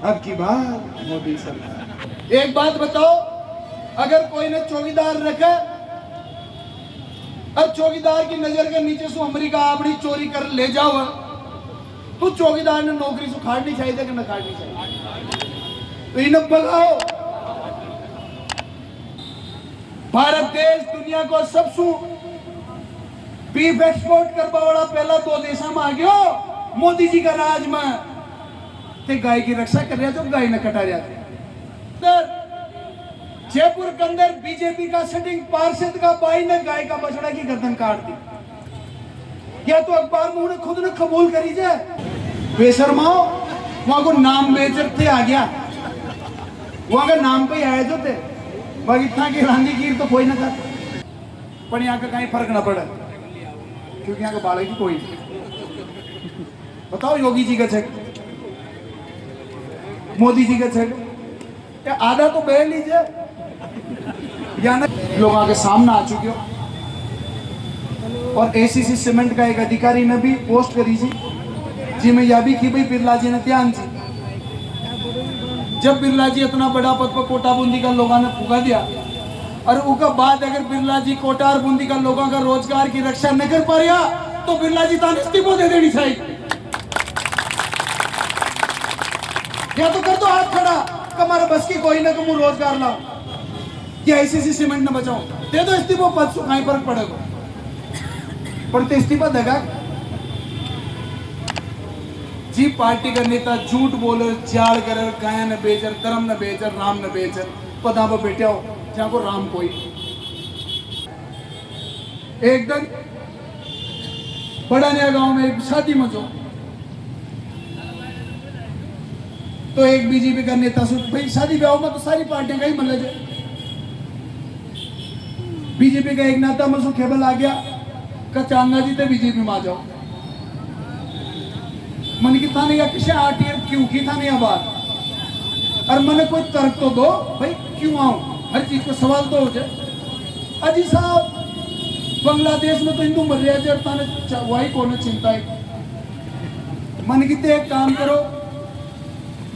अब की बार मोदी सरकार। एक बात बताओ, अगर कोई ने चौकीदार रखा, अब चौकीदार की नजर के नीचे से अमेरिका आपड़ी चोरी कर ले जाओ, तो चौकीदार ने नौकरी से खाड़नी चाहिए कि न खाड़नी चाहिए? तो इन्हें भगाओ। भारत देश दुनिया को सबसे बीफ एक्सपोर्ट करवा वाला पहला दो देशों में आ गयो मोदी जी का राज में। ते गाय की रक्षा कर रहा जो गाय न कटा जाते। जयपुर के अंदर बीजेपी का सिटिंग पार्षद का भाई ने गाय का बछड़ा की गर्दन काट दी। या तो अखबार में उन्हें खुद ने कबूल करी जाए, बेशर्माओ, वहां को नाम बेचर थे आ गया, वहां का नाम पे आए जो थे, बाकी इतना की रांधी गिर तो कोई ना कर, पर यहाँ का कहीं फर्क ना पड़ा क्योंकि यहाँ का बालक ही कोई। बताओ योगी जी का छेक, मोदी जी का छेक, आधा तो बह लीजिए या ना। लोगों के सामने आ चुके हो। और एसीसी सीमेंट का एक अधिकारी ने भी पोस्ट करी जी में यह भी की भाई बिरला जी ने ध्यान जी, जब बिरला जी इतना बड़ा पद पर कोटा बूंदी का लोगों ने फूका दिया और उसके बाद अगर बिरला जी कोटा और बूंदी का लोगों का रोजगार की रक्षा न कर पा रहा तो बिरला जी तान इस्तीफा दे देनी चाहिए। या तो कर दो हाथ खड़ा, हमारा बस की कोई ना कमू रोजगार लाओ, या एसीसी सीमेंट न बचाओ, दे दो इस्तीफा, पद से कहीं फर्क पड़ेगा। पर तो इस्तीफा देगा जी पार्टी का नेता झूठ बोले, जाड़ करे, गाया न बेचर, धर्म न बेचर, राम न बेचर, पदा पर बैठे हो जहां को राम कोई। एक दिन बड़ा नया गांव में एक शादी में जो तो एक बीजेपी का नेता सुन भाई शादी ब्याह में तो सारी पार्टियां का ही मतलब जाए। बीजेपी का एक नेता में खेबल आ गया चांगा जी तो बीजेपी में आ जाओ। मन की थाने या किसी आरटीएफ क्यों की थाने या बात और मैंने कोई तर्क तो दो भाई क्यों आऊं, हर चीज को सवाल तो हो जाए। अजी साहब बांग्लादेश में तो हिंदू मर रहे थे, थाने वही कौन चिंता है। मन की एक काम करो,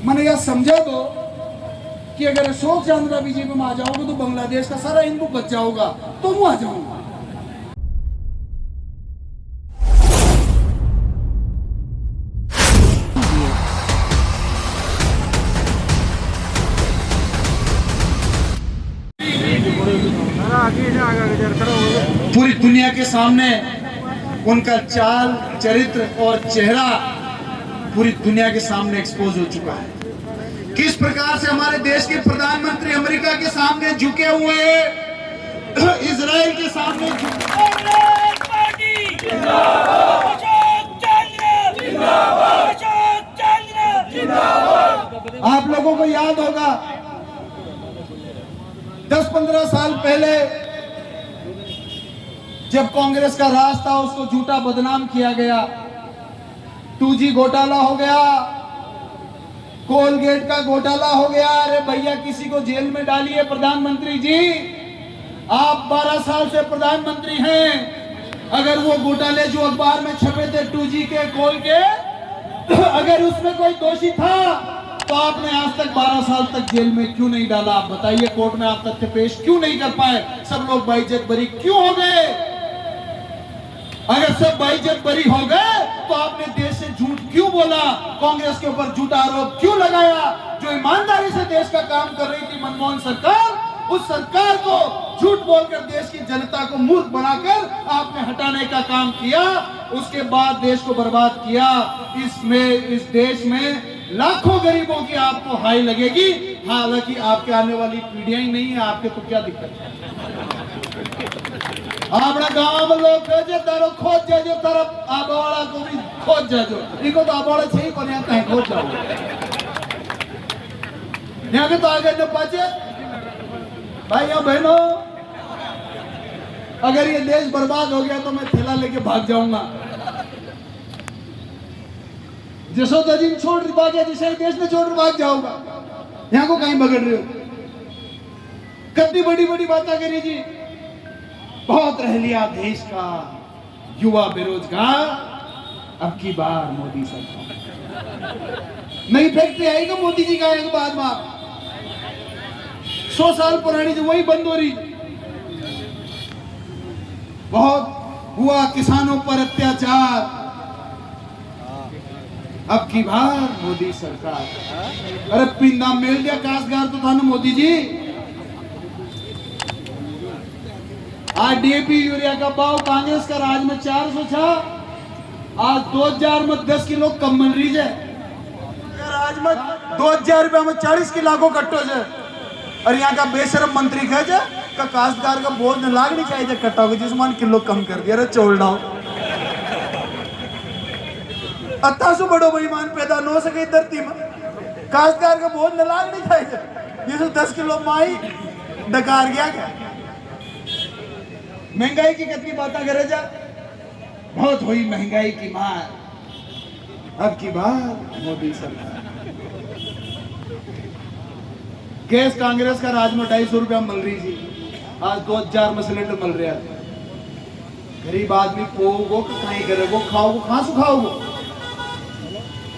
मैंने यह समझा दो कि अगर अशोक चंद्रा बीजेपी में आ जाओगे तो बांग्लादेश का सारा हिंदू बच जाओगा, तो मैं आ जाऊंगा। पूरी दुनिया के सामने उनका चाल चरित्र और चेहरा पूरी दुनिया के सामने एक्सपोज हो चुका है। किस प्रकार से हमारे देश के प्रधानमंत्री अमेरिका के सामने झुके हुए हैं, इजराइल के सामने आप लोगों को याद होगा 10-15 साल पहले जब कांग्रेस का राज था उसको झूठा बदनाम किया गया, 2G घोटाला हो गया, कोलगेट का घोटाला हो गया। अरे भैया किसी को जेल में डालिए प्रधानमंत्री जी, आप 12 साल से प्रधानमंत्री हैं। अगर वो घोटाले जो अखबार में छपे थे 2G के कोल के, अगर उसमें कोई दोषी था तो आपने आज तक 12 साल तक जेल में क्यों नहीं डाला? आप बताइए, कोर्ट में आप तथ्य पेश क्यों नहीं कर पाए? सब लोग बाइज्जत बरी क्यों हो गए? अगर सब बाइज्जत बरी हो गए तो आपने देश से झूठ क्यों बोला? कांग्रेस के ऊपर झूठा आरोप क्यों लगाया? जो ईमानदारी से देश का काम कर रही थी मनमोहन सरकार, उस सरकार को झूठ बोलकर देश की जनता को मूर्ख बनाकर आपने हटाने का काम किया। उसके बाद देश को बर्बाद किया। इस देश में लाखों गरीबों की आपको हाई लगेगी, हालांकि आपके आने वाली पीढ़ियां ही नहीं है, आपके तो क्या दिक्कत है? अपना गांव में लोग तारो खोज जाजो, तरफ आबाड़ा को भी खोज जाजो, इनको तो आबाड़ा चाहिए कौन यहाँ कहीं खोज जाओ, यहाँ के तो आगे न पाचे भाइयों बहनों। अगर ये देश बर्बाद हो गया तो मैं थैला लेके भाग जाऊंगा। जसोदा जी छोड़ भाग गया, जिसे देश ने छोड़ भाग जाऊंगा। यहाँ को कहीं बगड़ रहे हो, कितनी बड़ी बड़ी बातें करी जी। बहुत रह लिया देश का युवा बेरोजगार, अब की बार मोदी सरकार। नई फैक्ट्री आएगा मोदी जी का आने के बाद में, 100 साल पुरानी जो वही बंद हो रही। बहुत हुआ किसानों पर अत्याचार, अब की बार मोदी सरकार, अरे पिंदा मेल दिया काशगार तो था ना मोदी जी। आज डीएपी यूरिया का भाव कांग्रेस का राज में 400 था, आज 2000 में 10 किलो कम मिल रही है। राज में 2000 रुपया में 40 किलो को कट्टो है। और यहाँ का बेशरम मंत्री कहे का काश्तकार का बोझ न लाग नहीं चाहिए कट्टा हो जिसमान किलो कम कर दिया। अरे चोल डाओ अत्ता बड़ो बेईमान पैदा न हो सके धरती में, काश्तकार का बोझ न लाग नहीं चाहिए। ये 10 किलो माई डकार गया क्या? महंगाई की कितनी बातें करे जा, बहुत हुई महंगाई की मार, अब की बार मोदी सरकार। गैस कांग्रेस का राज में 250 रुपया मिल रही थी, आज 2000 में सिलेंडर मिल रहा है। गरीब आदमी पोगो कहीं करेगो, खाओगो कहां से खाओगो?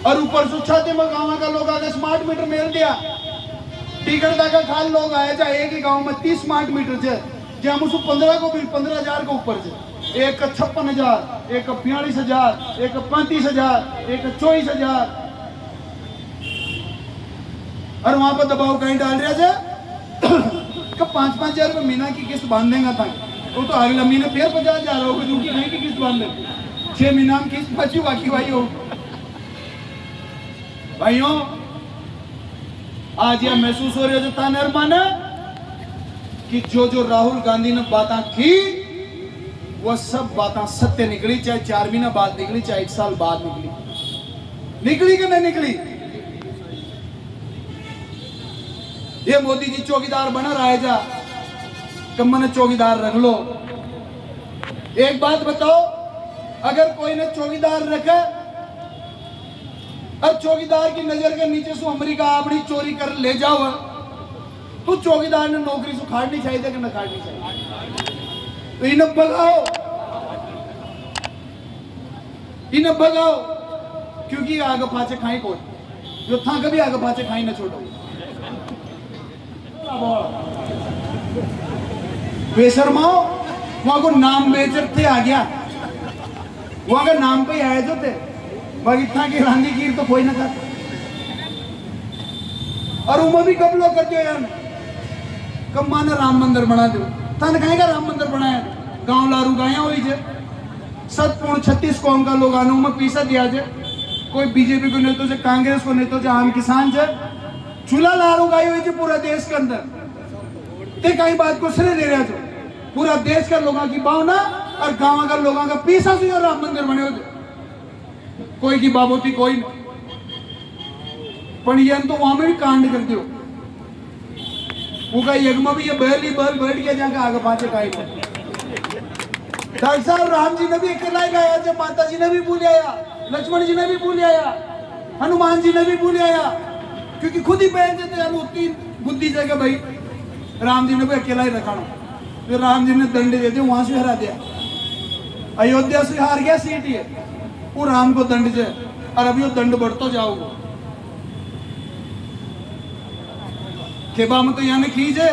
और ऊपर से छाते में गांव का लोग आगे स्मार्ट मीटर मेल दिया। टिकट का खाल लोग आए जा, एक ही गांव में 30 स्मार्ट मीटर है, जहां मुझे 15 को बिल 15,000 के ऊपर से, एक का 56,000, एक का 42,000, एक का 35,000, एक का 24,000। और वहां पर दबाव कहीं डाल रहा है कि 5-5 हजार रुपये महीना की किस्त बांध देगा था, वो तो अगले महीने फिर 50,000 होगा, जो कि नहीं की किस्त बांध देगा। 6 महीना में किस्त बची, बाकी भाई हो। भाइयों आज यह महसूस हो रहा था निर्माण कि जो राहुल गांधी ने बातें की वो सब बातें सत्य निकली, चाहे 4 महीना बाद निकली, चाहे 1 साल बाद निकली कि नहीं निकली। ये मोदी जी चौकीदार बना रहा है जा, कम ने चौकीदार रख लो। एक बात बताओ, अगर कोई ने चौकीदार रखा और चौकीदार की नजर के नीचे से अमेरिका अपनी चोरी कर ले जाओ, तो चौकीदार ने नौकरी से खाड़नी चाहिए कि न खाड़नी चाहिए? तो इन्हें भगाओ, इन्हें भगाओ, क्योंकि आगे पाछे खाई कोई जो था कभी आगे पाछे खाई न छोड़ो। बेशर्माओ, वहां को नाम बेचर थे आ गया, वहां का नाम पे आए जो थे, बाकी था कि रांधी कीर तो कोई ना था। और उम्र भी कब लोग कर दियो यार, कब माना राम मंदिर बना दो, तन कहेगा राम मंदिर बनाया, गांव लारू गाया हुई जे 7.36 कौम का लोग आने में पीसा दिया जे, कोई बीजेपी को नेता से, कांग्रेस को नेता से, आम किसान जे चूल्हा लारू गाई हुई थी पूरा देश के अंदर। ते कई बात को श्रेय दे रहा था, पूरा देश का लोगों की भावना और गांव का लोगों का पीसा से राम मंदिर बने होते, कोई की बाबोती कोई नहीं। पर तो वहां में भी कांड कर दियो, वो का यज्ञ भी ये बैठ गया जाकर आगे पाछे का ही। डॉक्टर साहब राम जी ने भी अकेला ही गाया, जब माता जी ने भी भूल आया, लक्ष्मण जी ने भी भूल आया, हनुमान जी ने भी भूल आया, क्योंकि खुद ही पहन देते हैं उतनी बुद्धि जगह भाई राम जी ने भी अकेला ही रखा। फिर राम जी ने दंड दे दिया, वहां से हरा दिया, अयोध्या से हार गया सीट ये, वो राम को दंड दे, और अभी वो दंड बढ़ता जाओगे। खेबा में तो यहाँ खींचे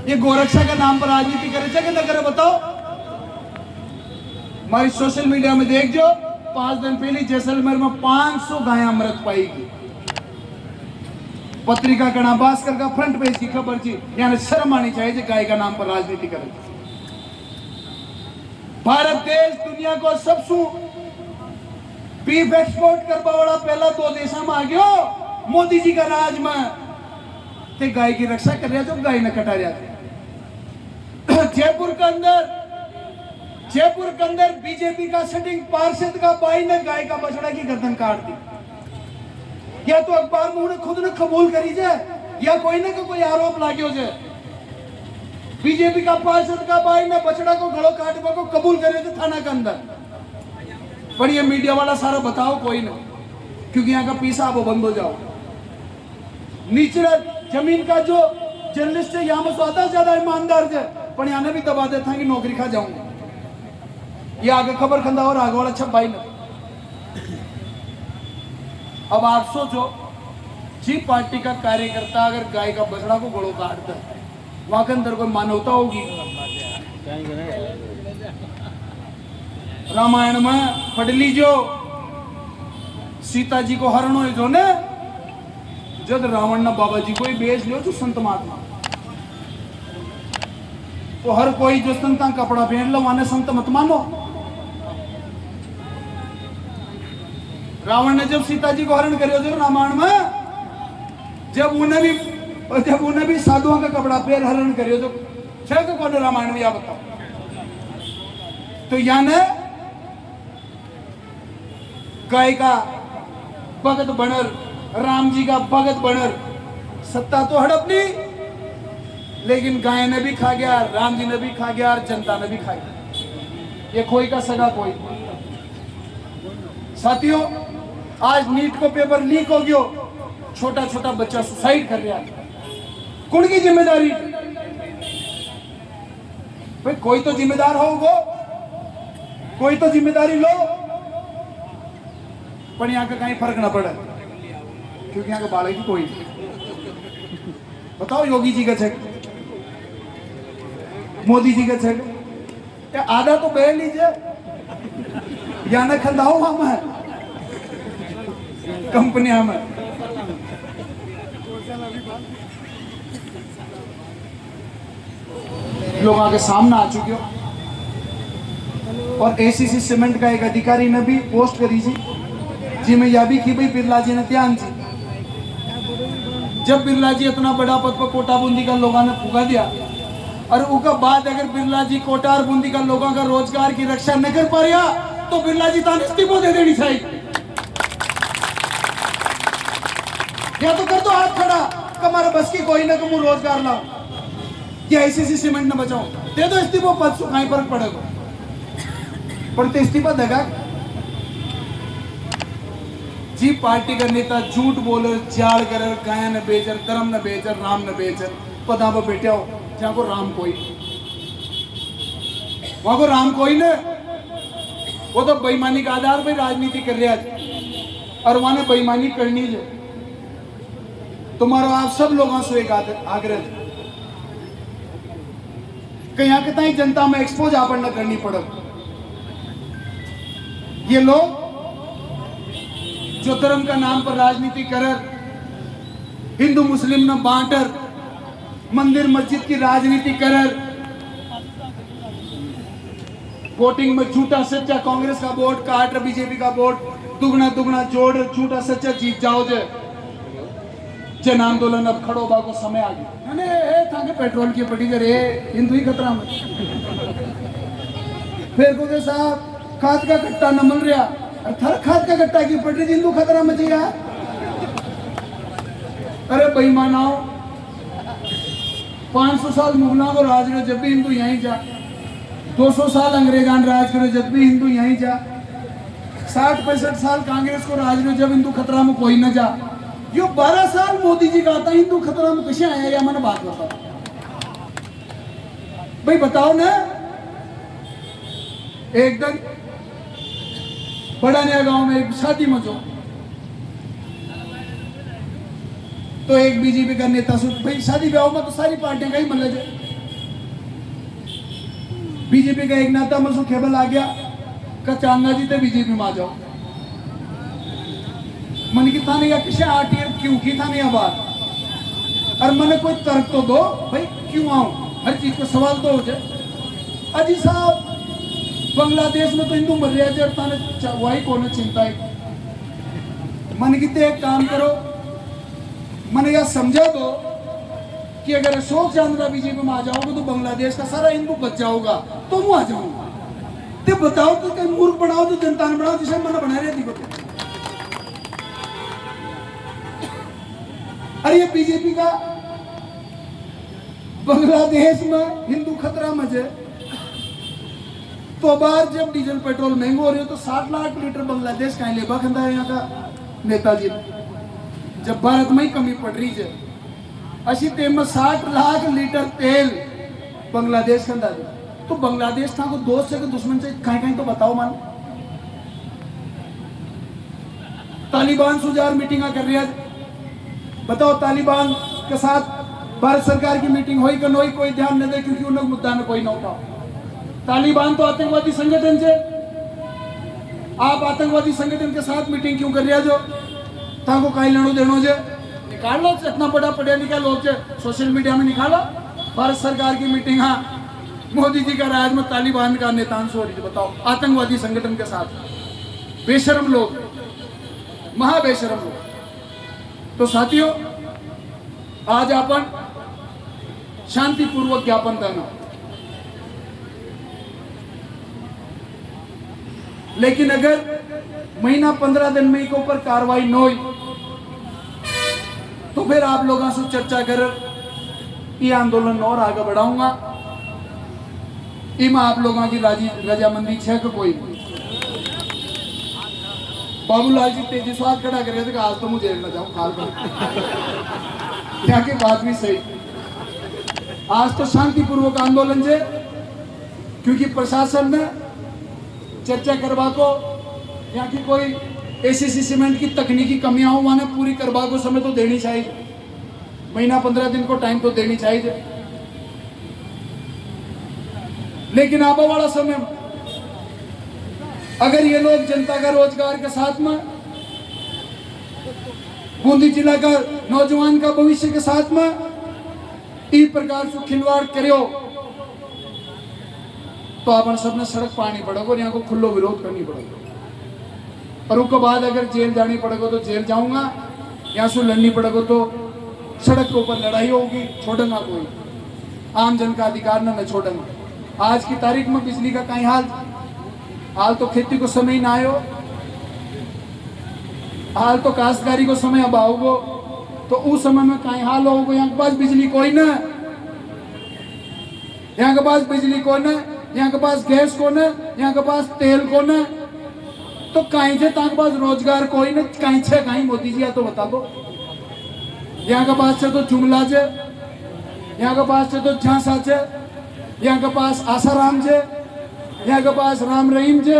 ये गोरक्षा के नाम पर राजनीति करे कि न करे बताओ? हमारी सोशल मीडिया में देख जो 5 दिन पहले जैसलमेर में 500 गायें मृत पाएगी। पत्रिका कणा भास्कर का फ्रंट पेज की खबर थी, यानी शर्म आनी चाहिए गाय का नाम पर राजनीति करे। भारत देश दुनिया को सबसे बीफ एक्सपोर्ट करवा वाला पहला 2 देशों में आ गया मोदी जी का राज में। ते गाय की रक्षा कर रहा जो गाय न कटा रहा। जयपुर के अंदर बीजेपी का सिटिंग पार्षद का भाई ने गाय का बछड़ा की गर्दन काट दी। या तो अखबार में उन्हें खुद ने कबूल करी जाए, या कोई ना कोई आरोप लागो जाए। बीजेपी का पार्षद का भाई ने बछड़ा को गलो काटने को कबूल करे थे थाना के अंदर। पर ये मीडिया वाला सारा बताओ कोई ना, क्योंकि यहाँ का पीसा वो बंद हो जाओ। नीचे जमीन का जो जर्नलिस्ट है यहाँ में ज्यादा ईमानदार है, पर यहाँ भी दबा देता कि नौकरी खा जाऊंगा, ये आगे खबर खंदा और आगे वाला छप भाई ना। अब आप सोचो, जी पार्टी का कार्यकर्ता अगर गाय का बछड़ा को गड़ो काटता है, वहां के अंदर कोई मानवता होगी? रामायण में पढ़ लीजो, सीता जी को हरण हो जो ने, जब रावण ने बाबा जी को ही बेच लियो जो संत महात्मा, तो हर कोई जो संत का कपड़ा पहन लो माने संत मत मानो। रावण ने जब सीता जी को हरण करियो जो रामायण में, जब उन्हें भी साधुओं का कपड़ा पहन हरण करियो जो छह को कौन रामायण में, या बताओ। तो यानी गाय का भगत बनर, राम जी का भगत बनर, सत्ता तो हड़पनी, लेकिन गाय ने भी खा गया, राम जी ने भी खा गया, और जनता ने भी खा गया। ये कोई का सगा कोई। साथियों, आज नीट को पेपर लीक हो गयो, छोटा छोटा बच्चा सुसाइड कर रहा है, कौन की जिम्मेदारी? भाई कोई तो जिम्मेदार हो, वो कोई तो जिम्मेदारी लो। पर यहाँ का कहीं फर्क ना पड़े, क्योंकि यहाँ का बालक ही कोई। बताओ, योगी जी का छेक, मोदी जी का छेक, आधा तो बह लीजिए, या न खंदाओ हम कंपनियां में। लोग आगे सामने आ चुके हो, और एसीसी सीमेंट का एक अधिकारी ने भी पोस्ट करी थी, जिसमें यह भी कि भाई बिरला जी ने ध्यान दी, जब बिरला जी इतना बड़ा पद पर कोटा बूंदी का लोगों ने फूका दिया, और उसके बाद अगर बिरला जी कोटा और बूंदी का लोगों का रोजगार की रक्षा न कर पा रहा, तो बिरला जी ताने इस्तीफा दे देनी चाहिए। या तो कर दो हाथ खड़ा, हमारा बस की कोई ना कमू रोजगार लाओ, या एसीसी सीमेंट न बचाओ, दे दो इस्तीफा, पद से कहीं फर्क पड़ेगा। पर तो इस्तीफा देगा जी पार्टी का नेता झूठ बोले, जाड़ कर, गाय न बेचर, धर्म न बेचर, राम न बेचर, पदा पर बैठे हो जहां को राम कोई, वहां को राम कोई न, वो तो बेईमानी के आधार पर राजनीति कर रहा है, और वहां ने बेईमानी करनी है। तुम्हारा आप सब लोगों से एक आग्रह है, कहीं कहीं जनता में एक्सपोज आप न करनी पड़े। ये लोग जो धर्म का नाम पर राजनीति कर, हिंदू मुस्लिम न बांटर, मंदिर मस्जिद की राजनीति कर, वोटिंग में झूठा सच्चा कांग्रेस का वोट काट, बीजेपी का वोट दुगना दुगना जोड़, झूठा सच्चा जीत जाओ जन आंदोलन अब खड़ो बा को समय आ गया। था पेट्रोल की पटी रे हिंदू ही खतरा में, फिर को साहब खाद का कट्टा न मिल रहा, थर खाद का कट्टा की पटरी हिंदू खतरा में जी रहा। अरे बेईमानाओ, 500 साल मुगलों को राज करो जब भी हिंदू यहीं जा, 200 साल अंग्रेजान राज करो जब भी हिंदू यहीं जा, 60-65 साल कांग्रेस को राज करो जब हिंदू खतरा में कोई न जा। यो 12 साल मोदी जी का आता हिंदू खतरा में कैसे आया, या मैंने बात बताओ भाई, बताओ ना। एक दिन बड़ा नया गांव में एक शादी में जो, तो एक बीजेपी का नेता सुन भाई, शादी ब्याह में तो सारी पार्टियां का ही मन लगे, बीजेपी का एक नेता मसू केबल आ गया, चांगा जी तो बीजेपी में आ जाओ। मन की था नहीं या किसे आरटीआर क्यों की था नहीं बात, और मैंने कोई तर्क तो दो भाई, क्यों आऊं, हर चीज को सवाल तो हो जाए। अजी साहब, बांग्लादेश में तो हिंदू मर रहा है, वही कौन चिंता है। मन की एक काम करो, मैंने यह समझा दो कि अगर अशोक चंद्रा बीजेपी में आ जाओगे तो बांग्लादेश का सारा हिंदू बच जाओगा, तो मैं आ जाऊंगा। तो बताओ तो कहीं मूर्ख बनाओ तो जनता ने बनाओ, जिसे मैंने बना रही थी। अरे ये बीजेपी का बांग्लादेश में हिंदू खतरा मजे, तो बार जब डीजल पेट्रोल महंगे हो रहे हो तो 60 लाख लीटर बांग्लादेश कहीं लेबा खंदा है यहाँ का नेताजी। जब भारत में ही कमी पड़ रही है, अशी तेम में 60 लाख लीटर तेल बांग्लादेश खंदा दे, तो बांग्लादेश था को दोस्त से दुश्मन से कहीं कहीं तो बताओ मान। तालिबान से जार मीटिंग कर रही है। बताओ तालिबान के साथ भारत सरकार की मीटिंग हुई कि नहीं, कोई ध्यान न दे क्योंकि उन लोग मुद्दा में कोई न उठाओ। तालिबान तो आतंकवादी संगठन से, आप आतंकवादी संगठन के साथ मीटिंग क्यों कर रहे जो? ताको कहीं लेनो देनो जे निकाल लो, इतना बड़ा पढ़े लिखा लोग जे सोशल मीडिया में निकालो। भारत सरकार की मीटिंग, हाँ मोदी जी का राज में तालिबान का नेतांश हो रही है। बताओ आतंकवादी संगठन के साथ, बेशरम लोग, महाबेशरम लोग। तो साथियों, आज अपन शांतिपूर्वक ज्ञापन देना, लेकिन अगर महीना 15 दिन में के ऊपर कार्रवाई न हुई तो फिर आप लोगों से चर्चा कर ये आंदोलन और आगे बढ़ाऊंगा। इमा आप लोगों की रजामंदी है कि कोई? बाबूलाल जी तेजी स्वाद खड़ा कर रहे थे कि आज तो मुझे न जाऊं खाल कर। क्या की बात भी सही। आज तो शांतिपूर्वक आंदोलन से, क्योंकि प्रशासन ने चर्चा करवा को यहाँ की कोई एसीसी सीमेंट की तकनीकी कमियां हो माने पूरी करवा को समय तो देनी चाहिए, महीना 15 दिन को टाइम तो देनी चाहिए। लेकिन आबा वाला समय अगर ये लोग जनता का रोजगार के साथ में, बूंदी जिला का नौजवान का भविष्य के साथ में इस प्रकार से खिलवाड़ करो तो अपन सबने सड़क पानी पड़ेगा और यहाँ को खुल्लो विरोध करनी पड़ेगा। और उसके बाद अगर जेल जानी पड़ेगा तो जेल जाऊंगा, यहाँ से लड़नी पड़ेगा तो सड़क के ऊपर लड़ाई होगी, छोड़ूंगा कोई आम जन का अधिकार ना मैं छोड़ूंगा। आज की तारीख में बिजली का कहीं हाल तो खेती को समय ना आयो, हाल तो काश्तकारी को समय अब आओगो, तो उस समय में कहीं हाल होगो। यहाँ के पास बिजली कोई ना, यहाँ के पास बिजली को न, यहाँ के पास गैस को न, यहाँ के पास तेल को न, तो कहीं से ताके पास रोजगार कोई न, कहीं छे कहीं मोदी जी तो बता दो। यहाँ के पास से तो जुमला जे, यहाँ के पास से तो झांसा जे, यहाँ के पास आसाराम जे, यहाँ के पास राम रहीम जे,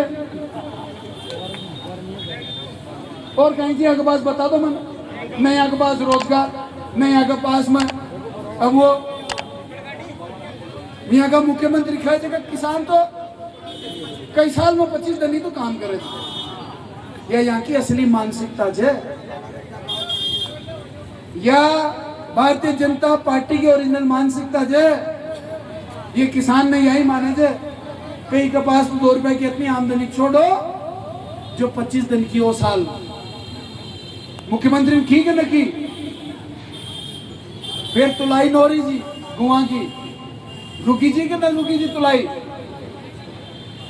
और कहीं जी यहाँ के पास बता दो मन, न यहाँ के पास रोजगार, न यहाँ के पास में अब वो यहाँ का मुख्यमंत्री खा जगह किसान तो कई साल में 25 दिन ही तो काम करे थे। या यहाँ की असली मानसिकता जे, या भारतीय जनता पार्टी की ओरिजिनल मानसिकता जे, ये किसान ने यही माने जे कई के पास तो 2 रुपए की इतनी आमदनी छोड़ो जो 25 दिन की हो साल। मुख्यमंत्री ने की कि न की? फिर तुलाई नौरी जी गुआ की रुकी जी कि न रुकी जी तुलाई?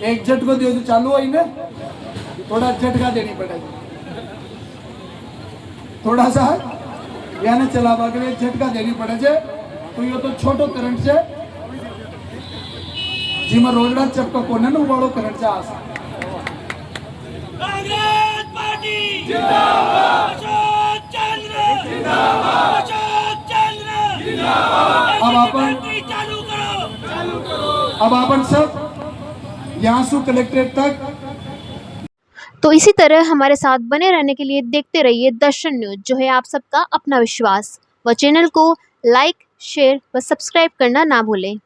एक झटको दे तो चालू हुई ना, थोड़ा झटका देनी पड़ेगी, थोड़ा सा यानी चलावा के लिए झटका देनी पड़े जे। तो ये तो छोटो करंट से जिमा रोजड़ा चपका कोने न बड़ो करंट से आस। कांग्रेस पार्टी जिंदाबाद, अशोक चंद्र जिंदाबाद, अशोक चंद्र जिंदाबाद। अब अपन सब यहाँ से कलेक्ट्रेट तक। तो इसी तरह हमारे साथ बने रहने के लिए देखते रहिए दर्शन न्यूज, जो है आप सबका अपना विश्वास। व चैनल को लाइक, शेयर व सब्सक्राइब करना ना भूलें।